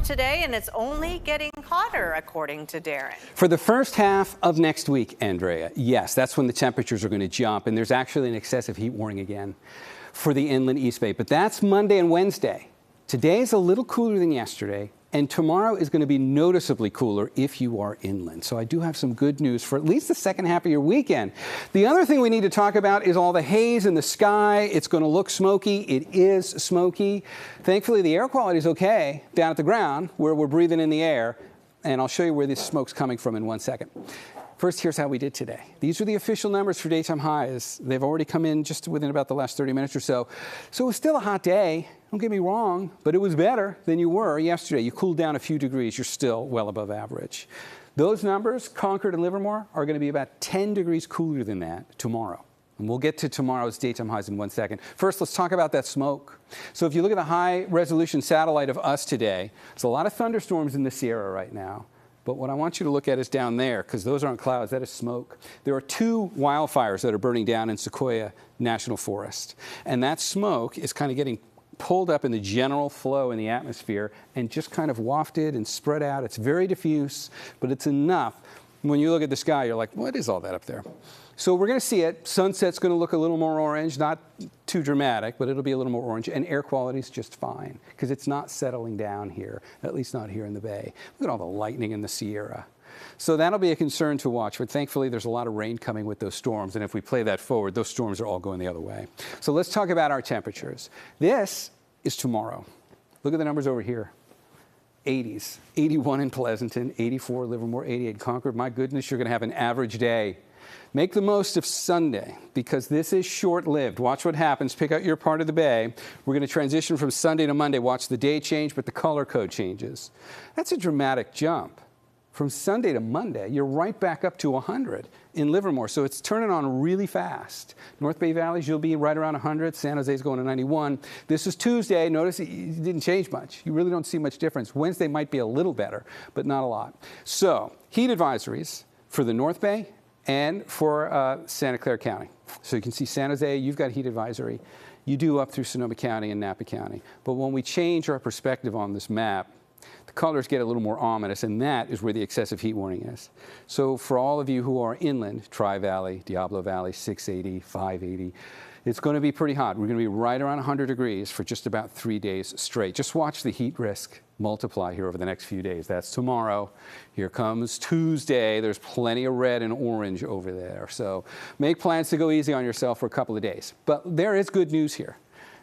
today, and it's only getting hotter, according to Darren. For the first half of next week, Andrea, yes, that's when the temperatures are going to jump, and there's actually an excessive heat warning again for the inland East Bay. But that's Monday and Wednesday. Today is a little cooler than yesterday, and tomorrow is going to be noticeably cooler if you are inland. So I do have some good news for at least the second half of your weekend. The other thing we need to talk about is all the haze in the sky. It's going to look smoky. It is smoky. Thankfully, the air quality is okay down at the ground where we're breathing in the air. And I'll show you where this smoke's coming from in 1 second. First, here's how we did today. These are the official numbers for daytime highs. They've already come in just within about the last 30 minutes or so. So it was still a hot day. Don't get me wrong, but it was better than you were yesterday. You cooled down a few degrees. You're still well above average. Those numbers, Concord and Livermore, are going to be about 10 degrees cooler than that tomorrow. And we'll get to tomorrow's daytime highs in 1 second. First, let's talk about that smoke. So if you look at the high-resolution satellite of us today, there's a lot of thunderstorms in the Sierra right now. But what I want you to look at is down there, because those aren't clouds, that is smoke. There are 2 wildfires that are burning down in Sequoia National Forest. And that smoke is kind of getting pulled up in the general flow in the atmosphere and just kind of wafted and spread out. It's very diffuse, but it's enough. When you look at the sky, you're like, what is all that up there? So we're going to see it. Sunset's going to look a little more orange, not too dramatic, but it'll be a little more orange. And air quality is just fine because it's not settling down here, at least not here in the Bay. Look at all the lightning in the Sierra. So that'll be a concern to watch. But thankfully, there's a lot of rain coming with those storms. And if we play that forward, those storms are all going the other way. So let's talk about our temperatures. This is tomorrow. Look at the numbers over here. 80s, 81 in Pleasanton, 84 Livermore, 88 Concord. My goodness, you're going to have an average day. Make the most of Sunday because this is short-lived. Watch what happens. Pick out your part of the Bay. We're going to transition from Sunday to Monday. Watch the day change, but the color code changes. That's a dramatic jump. From Sunday to Monday, you're right back up to 100 in Livermore. So it's turning on really fast. North Bay Valleys, you'll be right around 100. San Jose's going to 91. This is Tuesday. Notice it didn't change much. You really don't see much difference. Wednesday might be a little better, but not a lot. So heat advisories for the North Bay and for Santa Clara County. So you can see San Jose, you've got heat advisory. You do up through Sonoma County and Napa County. But when we change our perspective on this map, the colors get a little more ominous, and that is where the excessive heat warning is. So for all of you who are inland, Tri-Valley, Diablo Valley, 680, 580, it's going to be pretty hot. We're going to be right around 100 degrees for just about 3 days straight. Just watch the heat risk multiply here over the next few days. That's tomorrow. Here comes Tuesday. There's plenty of red and orange over there. So make plans to go easy on yourself for a couple of days. But there is good news here.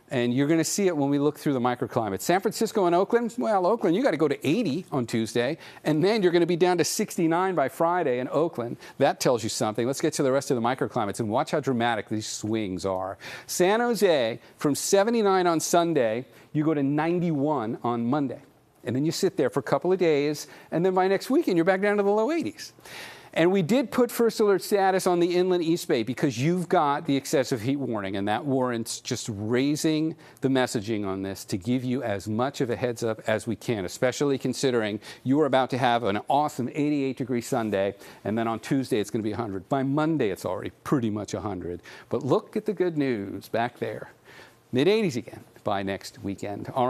And you're going to see it when we look through the microclimate. San Francisco and Oakland, well, Oakland, you got to go to 80 on Tuesday, and then you're going to be down to 69 by Friday in Oakland. That tells you something. Let's get to the rest of the microclimates and watch how dramatic these swings are. San Jose, from 79 on Sunday, you go to 91 on Monday. And then you sit there for a couple of days, and then by next weekend, you're back down to the low 80s. And we did put first alert status on the inland East Bay because you've got the excessive heat warning, and that warrants just raising the messaging on this to give you as much of a heads up as we can, especially considering you are about to have an awesome 88-degree Sunday, and then on Tuesday it's going to be 100. By Monday it's already pretty much 100. But look at the good news back there. Mid-80s again by next weekend. All right.